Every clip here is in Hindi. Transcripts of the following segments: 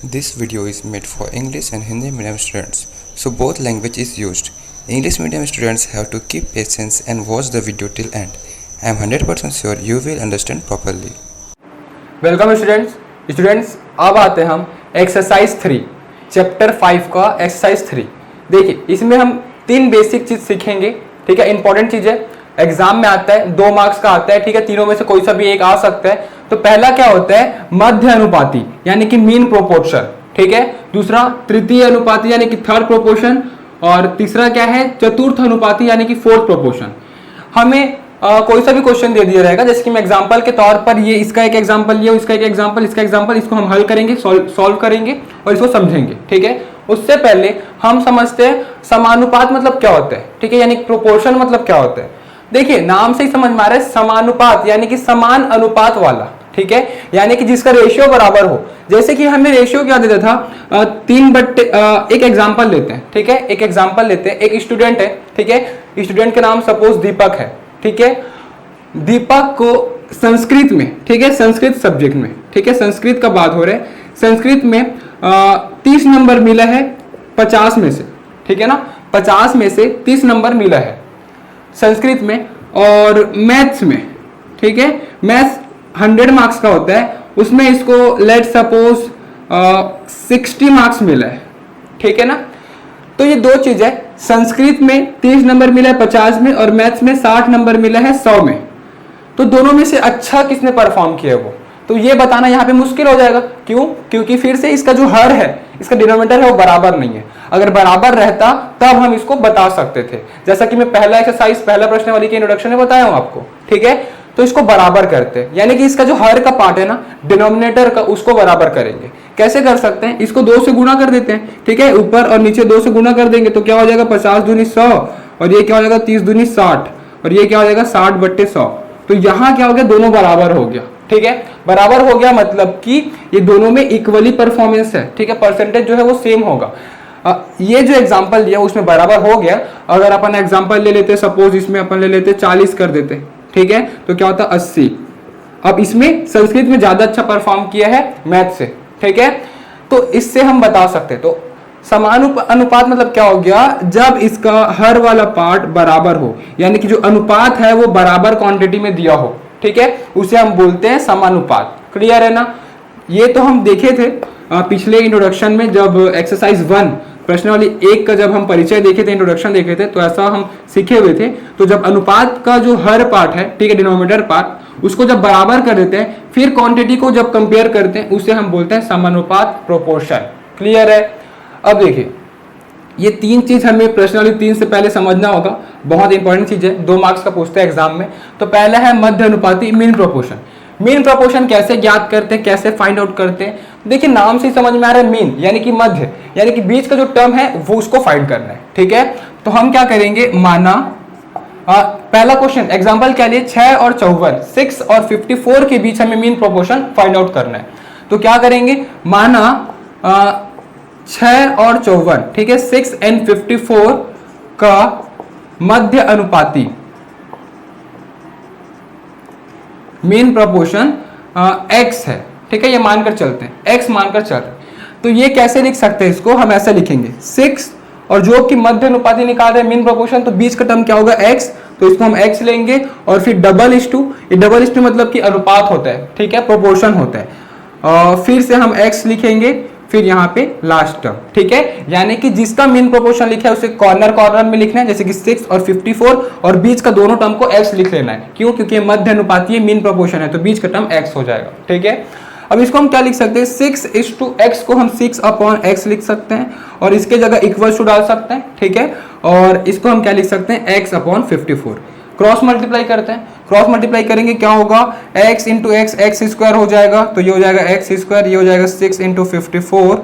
This video is made for English and Hindi medium students, so both language is used. English medium students have to keep patience and watch the video till end. I am 100% sure you will understand properly. Welcome students अब आते हैं हम एक्सरसाइज 3 चैप्टर 5 का एक्सरसाइज 3। देखिए इसमें हम तीन बेसिक चीज सीखेंगे, ठीक है। इंपॉर्टेंट चीज है, एग्जाम में आता है, 2 मार्क्स का आता है, ठीक है। तीनों में से कोई सा भी एक आ सकता है। तो पहला क्या होता है, मध्य अनुपाती यानी कि मीन प्रोपोर्शन, ठीक है। दूसरा तृतीय अनुपाती यानी कि थर्ड प्रोपोर्शन, और तीसरा क्या है, चतुर्थ अनुपाती यानी कि फोर्थ प्रोपोर्शन। हमें कोई सा भी क्वेश्चन दे दिया रहेगा, जैसे कि मैं एग्जांपल के तौर पर ये इसका एक एग्जांपल, ये इसका एक एग्जांपल, इसका एग्जांपल, इसको हम हल करेंगे, सॉल्व करेंगे और इसको समझेंगे, ठीक है। उससे पहले हम समझते हैं समानुपात मतलब क्या होता है, ठीक है, यानी प्रोपोर्शन मतलब क्या होता है। देखिए नाम से ही समझ में आ रहा है, समानुपात यानी कि समान अनुपात वाला, ठीक है, यानी कि जिसका रेशियो बराबर हो। जैसे कि हमें रेशियो क्या देता था, 3/, एक एग्जांपल लेते हैं, ठीक है। एक एग्जांपल लेते हैं, एक स्टूडेंट है, ठीक है। स्टूडेंट का नाम सपोज दीपक है, ठीक है। दीपक को संस्कृत में, ठीक है, संस्कृत सब्जेक्ट में, ठीक है, संस्कृत का बात हो रहा है, संस्कृत में 30 नंबर मिला है 50 में से, ठीक है ना। 50 में से 30 नंबर मिला है संस्कृत में। और मैथ्स में, ठीक है, मैथ्स 100 मार्क्स का होता है, उसमें इसको लेट सपोज 60 मार्क्स मिला है, ठीक है ना। तो ये दो चीज है, संस्कृत में 30 नंबर मिला है 50 में, और मैथ्स में 60 नंबर मिला है 100 में। तो दोनों में से अच्छा किसने परफॉर्म किया वो, तो ये बताना यहाँ पे मुश्किल हो जाएगा। क्यों? क्योंकि फिर से इसका जो हर है, इसका डिनोमिनेटर है, वो बराबर नहीं है। अगर बराबर रहता तब हम इसको बता सकते थे, जैसा कि मैं पहला एक्सरसाइज, पहला प्रश्न वाली के इंट्रोडक्शन में बताया हूं आपको, ठीक है। तो इसको बराबर करते हैं, यानी कि इसका जो हर का पार्ट है ना, डिनोमिनेटर का, उसको बराबर करेंगे। कैसे कर सकते हैं, इसको 2 से गुणा कर देते हैं, ठीक है। ऊपर और नीचे 2 से गुणा कर देंगे तो क्या हो जाएगा, 50 दूनी 100, और ये क्या हो जाएगा 30 दूनी 60, और ये क्या हो जाएगा 60/100। तो यहाँ क्या हो गया, दोनों बराबर हो गया, ठीक है। बराबर हो गया मतलब कि ये दोनों में इक्वली परफॉर्मेंस है, ठीक है, परसेंटेज जो है वो सेम होगा। ये जो एग्जांपल दिया उसमें बराबर हो गया। अगर अपन एग्जांपल ले लेते, सपोज इसमें अपन ले लेते 40 कर देते, ठीक है, तो क्या होता 80। अब इसमें संस्कृत में ज्यादा अच्छा परफॉर्म किया है मैथ से, ठीक है। तो इससे हम बता सकते, तो समानुपात मतलब क्या हो गया, जब इसका हर वाला पार्ट बराबर हो, यानी कि जो अनुपात है वो बराबर क्वांटिटी में दिया हो, ठीक है, उसे हम बोलते हैं समानुपात। क्लियर है ना। ये तो हम देखे थे पिछले इंट्रोडक्शन में, जब एक्सरसाइज 1 प्रश्नावली 1 का जब हम परिचय देखे थे, इंट्रोडक्शन देखे थे, तो ऐसा हम सीखे हुए थे। तो जब अनुपात का जो हर पार्ट है, ठीक है, डिनोमिनेटर पार्ट, उसको जब बराबर कर देते हैं, फिर क्वांटिटी को जब कंपेयर करते हैं, उसे हम बोलते हैं समानुपात, प्रोपोर्शन। क्लियर है। अब देखिए ये 3 चीज हमें प्रश्नावली 3 से पहले समझना होगा, बहुत इंपॉर्टेंट चीज है, 2 मार्क्स का पूछते हैं एग्जाम में। तो पहला है मध्य अनुपाती, मीन प्रोपोर्शन। मीन प्रोपोर्शन कैसे ज्ञात करते हैं, कैसे फाइंड आउट करते हैं। देखिए नाम से समझ में आ रहा है, मीन यानी कि मध्य, यानी कि बीच का जो टर्म है वो उसको फाइंड करना है, ठीक है। तो हम क्या करेंगे, माना पहला क्वेश्चन एग्जांपल क्या लिए, 6 और 54, 6 और 54 के बीच हमें मीन प्रोपोर्शन फाइंड आउट करना है। तो क्या करेंगे, माना 6 और 54, ठीक है, 6 and 54 का मध्य अनुपाती मीन प्रोपोर्शन x है, ठीक है, ये मानकर चलते हैं, x मानकर चलते हैं। तो ये कैसे लिख सकते हैं, इसको हम ऐसे लिखेंगे 6, और जो कि मध्य अनुपाती निकाल रहे हैं मीन प्रोपोर्शन, तो बीच का टर्म क्या होगा x, तो इसको हम x लेंगे, और फिर डबल/2, ये डबल/2 मतलब कि अनुपात होता है, ठीक है, प्रोपोर्शन होता है। फिर से हम x लिखेंगे, फिर यहाँ पे लास्ट टर्म, ठीक है, यानी कि जिसका मीन प्रोपोर्शन लिखा है उसे कॉर्नर में लिखना है, जैसे कि 6 और 54, और बीच का दोनों टर्म को x लिख लेना है। क्यों? क्योंकि मध्य अनुपाती मीन प्रोपोर्शन है, तो बीच का टर्म x हो जाएगा, ठीक है। अब इसको हम क्या लिख सकते हैं, 6:x को हम 6/x लिख सकते हैं, और इसके जगह इक्वल टू डाल सकते हैं, ठीक है। और इसको हम क्या लिख सकते हैं, x/54। क्रॉस मल्टीप्लाई करते हैं, क्रॉस मल्टीप्लाई करेंगे क्या होगा, x इंटू एक्स, x² हो जाएगा, तो ये हो जाएगा x², ये हो जाएगा 6 इंटू 54,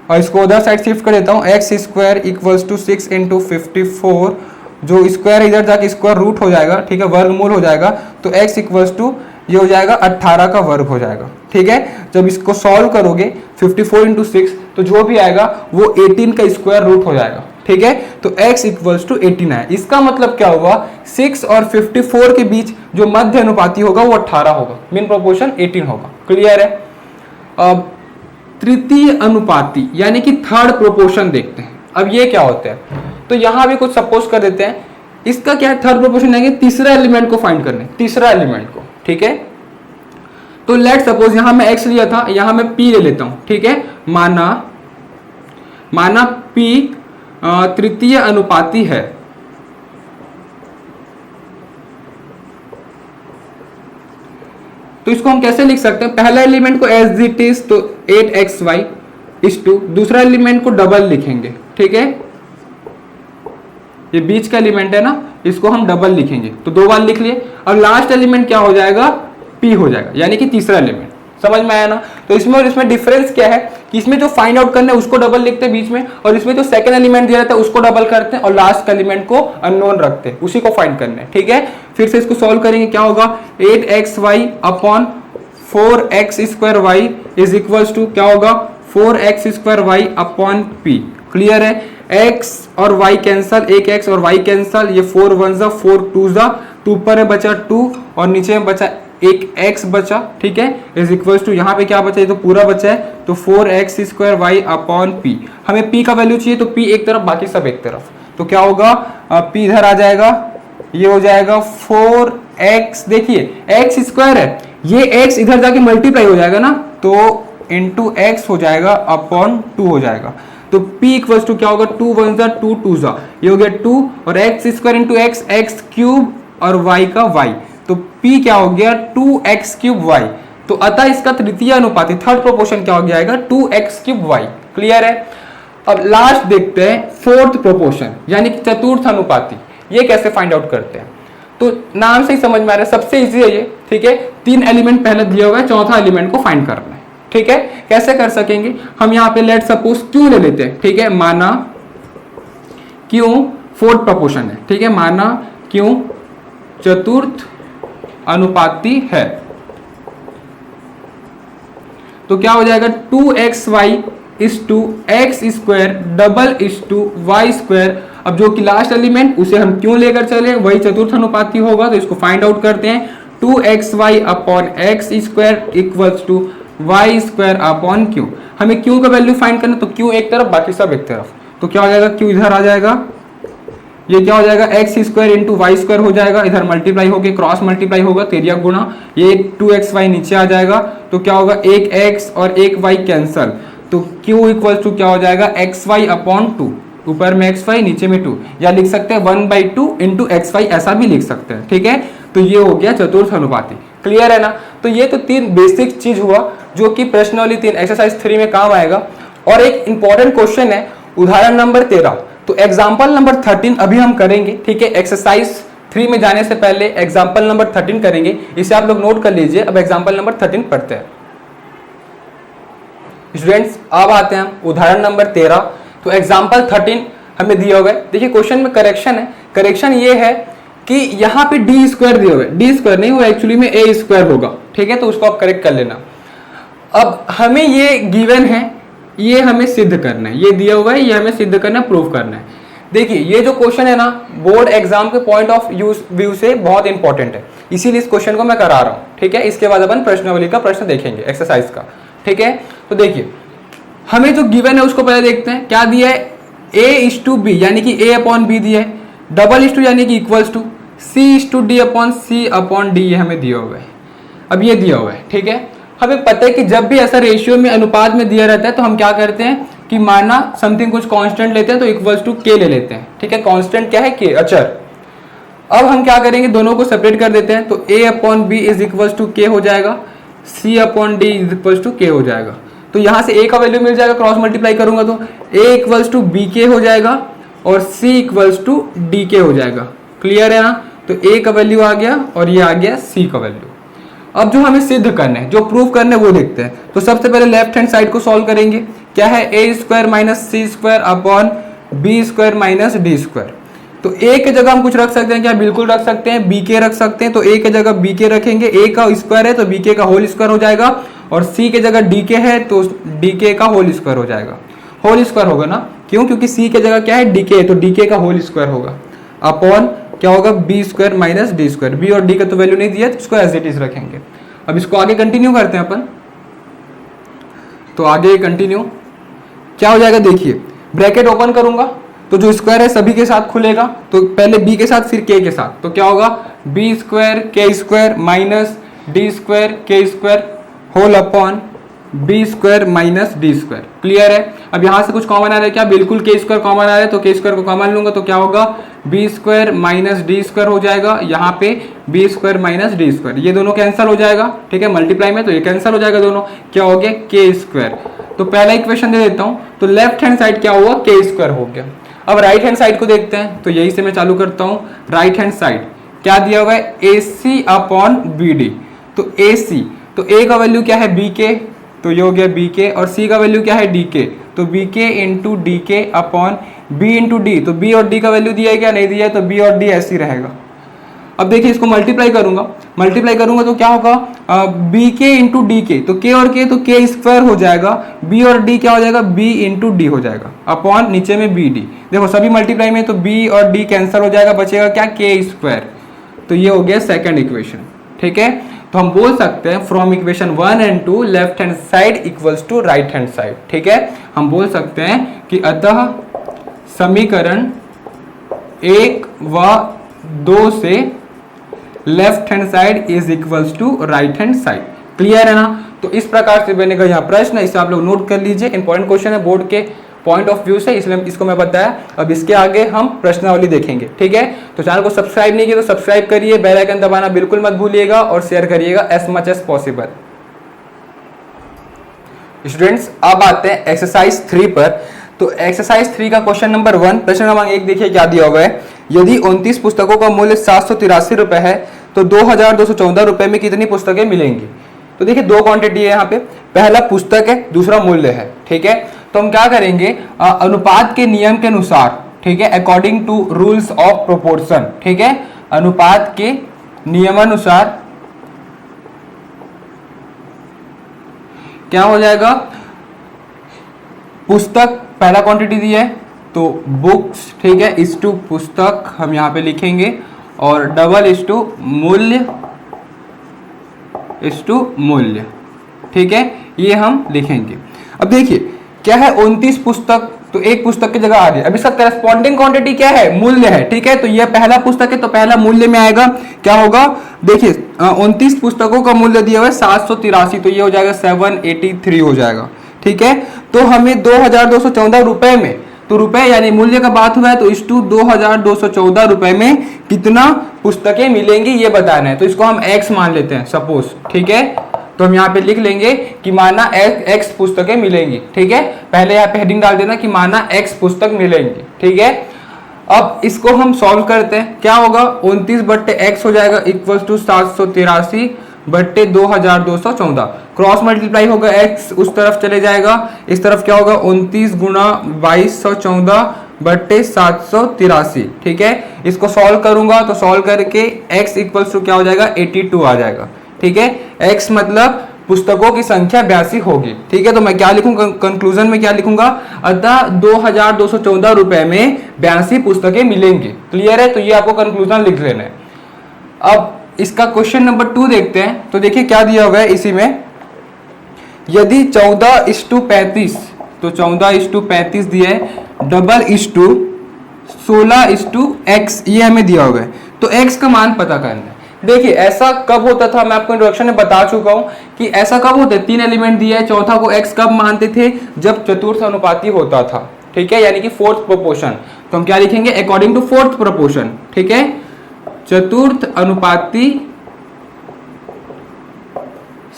और इसको उधर साइड शिफ्ट कर देता हूँ, x² इक्वल्स टू 6 इंटू 54, जो स्क्वायर इधर जाके स्क्वायर रूट हो जाएगा, ठीक है, वर्गमूल हो जाएगा, तो x इक्वल्स टू ये हो जाएगा 18 का वर्ग हो जाएगा, ठीक है। जब इसको सॉल्व करोगे 54 इंटू 6, तो जो भी आएगा वो 18 का स्क्वायर रूट हो जाएगा, ठीक है। तो x इक्वल्स टू 18 है। इसका मतलब क्या हुआ, 6 और 54 के बीच जो मध्य अनुपाती होगा वो 18 होगा, मीन प्रोपोर्शन 18 होगा। क्लियर है। अब तृतीय अनुपाती यानी कि थर्ड प्रोपोर्शन देखते हैं। अब ये क्या होता है, तो यहां भी कुछ सपोज कर देते हैं। इसका क्या है, थर्ड प्रोपोर्शन है, तीसरा एलिमेंट को फाइंड करने, तीसरा एलिमेंट को, ठीक है। तो लेट सपोज यहां मैं x लिया था, यहां मैं p ले लेता हूं, ठीक है। माना p तृतीय अनुपाती है, तो इसको हम कैसे लिख सकते हैं, पहला एलिमेंट को एज इट इज, तो 8xy इज टू, दूसरा एलिमेंट को डबल लिखेंगे, ठीक है। ये बीच का एलिमेंट है ना, इसको हम डबल लिखेंगे, तो 2 बार लिख लिए। और लास्ट एलिमेंट क्या हो जाएगा, p हो जाएगा, यानी कि तीसरा एलिमेंट। समझ में आया ना। तो इसमें और इसमें डिफरेंस क्या है कि इसमें जो फाइंड आउट करना है उसको डबल लिखते हैं बीच में, और इसमें जो सेकंड एलिमेंट दिया रहता है उसको डबल करते हैं और लास्ट एलिमेंट को अननोन रखते हैं, उसी को फाइंड करना है, ठीक है। फिर से इसको सॉल्व करेंगे, क्या होगा 8xy upon 4x² y is equals to क्या होगा 4x² y upon p। Clear है, x और y कैंसल, एक x और y कैंसल, ये 4 1 जा 4 2 जा, 2 पर है बचा 2 और नीचे में बचा एक x बचा, ठीक है, इज इक्वल्स टू यहाँ पे क्या बचा, ये तो पूरा बचा है, तो 4x² y अपॉन p। हमें p का वैल्यू चाहिए, तो p एक तरफ बाकी सब एक तरफ, तो क्या होगा p इधर आ जाएगा, ये हो जाएगा 4x, देखिए x² है, ये x इधर जाके मल्टीप्लाई हो जाएगा ना, तो इंटू x हो जाएगा अपॉन 2 हो जाएगा, तो p इक्वल्स टू क्या होगा 2 1 जा 2 2 जा, ये हो गया 2 और x² इंटू x, x³ और y का y, तो p क्या हो गया 2x³ y। तो अतः इसका तृतीय अनुपाती थर्ड प्रोपोर्शन क्या हो जाएगा 2x³ y। क्लियर है। अब लास्ट देखते हैं फोर्थ प्रोपोर्शन यानी कि चतुर्थ अनुपाती, ये कैसे फाइंड आउट करते हैं। तो नाम से ही समझ में आ रहा है, सबसे इजी है ये, ठीक है। 3 एलिमेंट पहले दिया हुआ है, चौथा एलिमेंट को फाइंड करना है, ठीक है। कैसे कर सकेंगे, हम यहाँ पे लेट सपोज क्यों ले लेते हैं, ठीक है। माना क्यों फोर्थ प्रोपोर्शन है, ठीक है, माना क्यों चतुर्थ अनुपाती है, तो क्या हो जाएगा 2xy is to x² double is to y²। अब जो कि लास्ट एलिमेंट उसे हम क्यों लेकर चले, वही चतुर्थ अनुपाती होगा, तो इसको फाइंड आउट करते हैं। 2xy upon x² equals to y² upon q। हमें q का वैल्यू फाइंड करना, तो q एक तरफ बाकी सब एक तरफ, तो क्या हो जाएगा q इधर आ जाएगा, ये क्या हो जाएगा x² इंटू y² हो जाएगा, इधर मल्टीप्लाई होके क्रॉस मल्टीप्लाई होगा, तेरिया गुणा, ये 2xy नीचे आ जाएगा, तो क्या होगा एक x और एक y कैंसल, तो q इक्वल्स टू क्या हो जाएगा xy अपॉन 2, ऊपर में xy नीचे में 2, या लिख सकते हैं 1/2 इंटू xy, ऐसा भी लिख सकते हैं, ठीक है। तो ये हो गया चतुर्थ अनुपाती। क्लियर है ना। तो ये तो 3 बेसिक चीज हुआ जो कि प्रश्नावली 3 एक्सरसाइज 3 में काम आएगा। और एक इंपॉर्टेंट क्वेश्चन है उदाहरण नंबर 13, तो एग्जाम्पल नंबर 13 अभी हम करेंगे, ठीक है। एक्सरसाइज 3 में जाने से पहले एग्जाम्पल नंबर 13 करेंगे, इसे आप लोग नोट कर लीजिए। अब एग्जाम्पल नंबर 13 पढ़ते हैं स्टूडेंट्स। अब आते हैं उदाहरण नंबर 13। तो एग्जाम्पल 13 हमें दिया हुआ है, देखिए क्वेश्चन में करेक्शन है। करेक्शन ये है कि यहाँ पे d² दिया हुआ है, d² नहीं, वो एक्चुअली में a² होगा, ठीक है, तो उसको आप करेक्ट कर लेना। अब हमें ये गिवन है, ये हमें सिद्ध करना है, ये दिया हुआ है, ये हमें सिद्ध करना है, प्रूव करना है। देखिए ये जो क्वेश्चन है ना, बोर्ड एग्जाम के पॉइंट ऑफ व्यू से बहुत इंपॉर्टेंट है, इसीलिए इस क्वेश्चन को मैं करा रहा हूँ, ठीक है। इसके बाद अपन प्रश्नावली का प्रश्न देखेंगे एक्सरसाइज का, ठीक है। तो देखिए हमें जो गिवन है उसको पहले देखते हैं, क्या दिया है a/b यानी कि a अपॉन b दिया है, डबल इज टू यानी कि equals to c/d upon c upon d, ये हमें दिया हुआ है। अब ये दिया हुआ है, ठीक है। हमें पता है कि जब भी ऐसा रेशियो में अनुपात में दिया रहता है तो हम क्या करते हैं कि माना समथिंग कुछ कांस्टेंट लेते हैं, तो इक्वल्स टू k ले लेते हैं, ठीक है। कांस्टेंट क्या है k, अचर। अब हम क्या करेंगे, दोनों को सेपरेट कर देते हैं, तो a upon b is equals to k हो जाएगा, c upon d is equals to k हो जाएगा। तो यहाँ से a का वैल्यू मिल जाएगा, क्रॉस मल्टीप्लाई करूंगा तो a इक्वल्स टू bk हो जाएगा और c इक्वल्स टू dk हो जाएगा। क्लियर है ना। तो a का वैल्यू आ गया और ये आ गया c का वैल्यू। अब जो हमें सिद्ध करना है, जो प्रूव करना है वो देखते हैं। तो सबसे पहले लेफ्ट हैंड साइड को सॉल्व करेंगे, क्या है a² minus c² upon b² minus d²। तो a के जगह हम कुछ रख सकते हैं क्या, बिल्कुल रख सकते हैं, bk रख सकते हैं, तो a के जगह bk रखेंगे, a का स्क्वायर है तो bk का होल स्क्वायर हो जाएगा, और c के जगह dk है तो dk का होल स्क्वायर हो जाएगा। होल स्क्वायर होगा ना, क्यों, क्योंकि c के जगह क्या है dk है, तो dk का होल स्क्वायर होगा, अपॉन क्या होगा b² माइनस d²। b और d का तो वैल्यू नहीं दिया, तो इसको एज इट इज रखेंगे। अब इसको आगे कंटिन्यू करते हैं अपन। तो आगे कंटिन्यू क्या हो जाएगा, देखिए ब्रैकेट ओपन करूंगा तो जो स्क्वायर है सभी के साथ खुलेगा, तो पहले b के साथ फिर k के साथ, तो क्या होगा b square k square minus d square k square whole upon B square minus D square. Clear है। अब यहां से कुछ कॉमन आ रहा है क्या, बिल्कुल के स्क्वायर कॉमन आ रहा है, तो के स्क्वायर को कॉमन लूंगा तो क्या होगा B square minus D square हो जाएगा, यहाँ पे B square minus D square, ये दोनों कैंसिल हो जाएगा, ठीक है, मल्टीप्लाई में तो ये कैंसिल हो जाएगा दोनों, क्या हो गया के स्क्वायर। तो पहला इक्वेशन दे देता हूं, तो लेफ्ट हैंड साइड क्या हुआ के स्क्वायर हो गया। अब राइट हैंड साइड को देखते हैं, तो यही से मैं चालू करता हूं। राइट हैंड साइड क्या दिया हुआ है ए सी अपॉन बी डी, तो ए सी, तो ए का वैल्यू क्या है बी के, तो ये हो गया बी के, और सी का वैल्यू क्या है डी के, तो बी के इंटू डी के अपॉन बी इंटू डी, तो बी और डी का वैल्यू दिया है क्या, नहीं दिया है, तो बी और डी ऐसे ही रहेगा। अब देखिए इसको मल्टीप्लाई करूंगा तो क्या होगा बी के इंटू डी के, तो के और के तो के स्क्वायर हो जाएगा, बी और डी क्या हो जाएगा बी इंटू डी हो जाएगा, अपॉन नीचे में बी डी, देखो सभी मल्टीप्लाई में तो बी और डी कैंसिल हो जाएगा, बचेगा क्या के स्क्वायर। तो ये हो गया सेकंड इक्वेशन, ठीक है। तो हम बोल सकते हैं from equation 1 and 2 left hand side equals to right hand side, ठीक है। हम बोल सकते हैं कि अतः समीकरण 1 व 2 से left hand side is equals to right hand side. Clear है ना। तो इस प्रकार से मैंने कहा यहाँ प्रश्न है, इसे आप लोग नोट कर लीजिए, इंपॉर्टेंट क्वेश्चन है बोर्ड के पॉइंट ऑफ व्यू से, इसलिए इसको मैं बताया। अब इसके आगे हम प्रश्नावली देखेंगे, ठीक है। तो चैनल को सब्सक्राइब नहीं किया तो सब्सक्राइब करिए, बेल आइकन दबाना बिल्कुल मत भूलिएगा और शेयर करिएगा as much as possible. Students अब आते हैं एक्सरसाइज 3 पर। तो एक्सरसाइज 3 का क्वेश्चन नंबर 1, प्रश्न क्रमांक 1 देखिए क्या दिया हुआ है। यदि 29 पुस्तकों का मूल्य 783 रुपए है तो 2214 रुपए में कितनी पुस्तकें मिलेंगी। तो देखिए दो क्वांटिटी है यहाँ पे, पहला पुस्तक है, दूसरा मूल्य है, ठीक है। तो हम क्या करेंगे अनुपात के नियम के अनुसार, ठीक है, according to rules of proportion, ठीक है, अनुपात के नियमानुसार क्या हो जाएगा, पुस्तक पहला क्वांटिटी दिया है तो बुक्स, ठीक है, इस टू पुस्तक हम यहाँ पे लिखेंगे, और डबल इस टू मूल्य, इस टू मूल्य, ठीक है, ये हम लिखेंगे। अब देखिए क्या है 29 पुस्तक, तो एक पुस्तक की जगह आ गया। अब इसका करस्पॉन्डिंग क्वांटिटी क्या है, मूल्य है, ठीक है। तो ये पहला पुस्तक है तो पहला मूल्य में आएगा, क्या होगा देखिए 29 पुस्तकों का मूल्य दिया हुआ है 783, तो ये हो जाएगा 783 हो जाएगा, ठीक है। तो हमें 2214 रुपए में, तो रुपए यानी मूल्य का बात हुआ है, तो इस टू 2214 रुपए में कितना पुस्तकें मिलेंगी ये बताना है। तो इसको हम x मान लेते हैं सपोज, ठीक है। तो हम यहाँ पे लिख लेंगे कि माना x पुस्तकें मिलेंगी, ठीक है। पहले यहाँ पे हेडिंग डाल देना कि माना x पुस्तक मिलेंगी, ठीक है। अब इसको हम सॉल्व करते हैं, क्या होगा 29 बट्टे x हो जाएगा इक्वल्स टू 783 बट्टे 2214, क्रॉस मल्टीप्लाई होगा, x उस तरफ चले जाएगा, इस तरफ क्या होगा 29 गुना 2214 बट्टे 783, ठीक है। इसको सॉल्व करूंगा तो सॉल्व करके x इक्वल्स टू क्या हो जाएगा 82 आ जाएगा, ठीक है। x मतलब पुस्तकों की संख्या 82 होगी, ठीक है। तो मैं क्या लिखूंगा कंक्लूजन में, क्या लिखूंगा अतः 2214 रुपए में 82 पुस्तकें मिलेंगी। क्लियर है। तो ये आपको कंक्लूजन लिख लेना है। अब इसका क्वेश्चन नंबर 2 देखते हैं। तो देखिए क्या दिया हुआ है इसी में, यदि 14:35, तो 14:35 दिया है, डबल इस टू 16:x, ये हमें दिया हुआ है। तो x का मान पता करना है। देखिए ऐसा कब होता था, मैं आपको इंट्रोडक्शन में बता चुका हूं कि ऐसा कब होता है, 3 एलिमेंट दिया है, चौथा को x कब मानते थे, जब चतुर्थ अनुपाती होता था, ठीक है, यानी कि फोर्थ प्रोपोर्शन। तो हम क्या लिखेंगे अकॉर्डिंग टू फोर्थ प्रोपोर्शन, ठीक है, चतुर्थ अनुपाती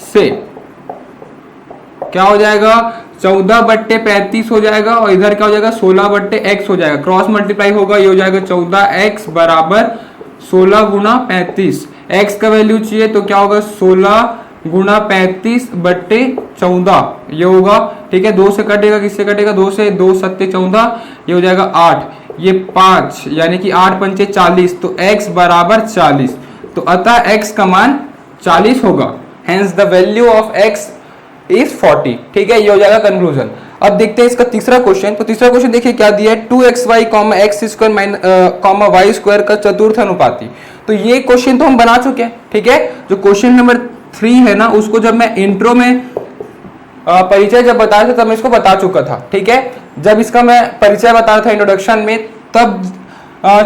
से क्या हो जाएगा 14/35 हो जाएगा, और इधर क्या हो जाएगा 16/x हो जाएगा, क्रॉस मल्टीप्लाई होगा, ये हो जाएगा 14x बराबर 16 गुना 35, x का वैल्यू चाहिए तो क्या होगा 16 गुना 35 बट्टे 14 ये होगा, ठीक है। 2 से कटेगा, किससे कटेगा 2 से, 2 सत्ते 14, ये हो जाएगा 8, ये 5 यानी कि 8 पंचे 40, तो x बराबर 40, तो अतः x का मान 40 होगा, hence the value of x is 40, ठीक है। ये हो जाएगा कंक्लूजन। अब देखते हैं इसका तीसरा क्वेश्चन। तो तीसरा क्वेश्चन देखिए क्या दिया है, 2xy, x² y स्क्वायर का चतुर्थ अनुपाती। तो ये क्वेश्चन तो हम बना चुके हैं, ठीक है। जो क्वेश्चन नंबर 3 है ना, उसको जब मैं इंट्रो में परिचय जब बताया था तब मैं इसको बता चुका था, ठीक है। जब इसका मैं परिचय बता रहा था इंट्रोडक्शन में, तब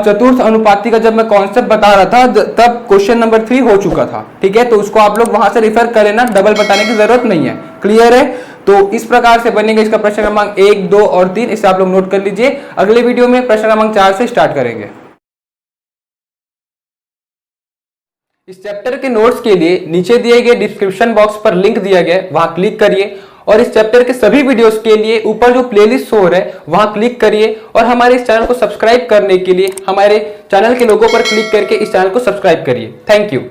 चतुर्थ अनुपाति का जब मैं कॉन्सेप्ट बता रहा था तब क्वेश्चन नंबर 3 हो चुका था, ठीक है। तो उसको आप लोग वहां से रिफर कर लेना, डबल बताने की जरूरत नहीं है। क्लियर है? तो इस प्रकार से बनेगा इसका प्रश्न क्रमांक 1, 2 और 3। इसे आप लोग नोट कर लीजिए। अगले वीडियो में प्रश्न क्रमांक 4 से स्टार्ट करेंगे। इस चैप्टर के नोट्स के लिए नीचे दिए गए डिस्क्रिप्शन बॉक्स पर लिंक दिया गया है, वहां क्लिक करिए और इस चैप्टर के सभी वीडियोस के लिए ऊपर जो प्लेलिस्ट शो हो रहा है वहां क्लिक करिए और हमारे इस चैनल को सब्सक्राइब करने के लिए हमारे चैनल के लोगो पर क्लिक करके इस चैनल को सब्सक्राइब करिए। Thank you.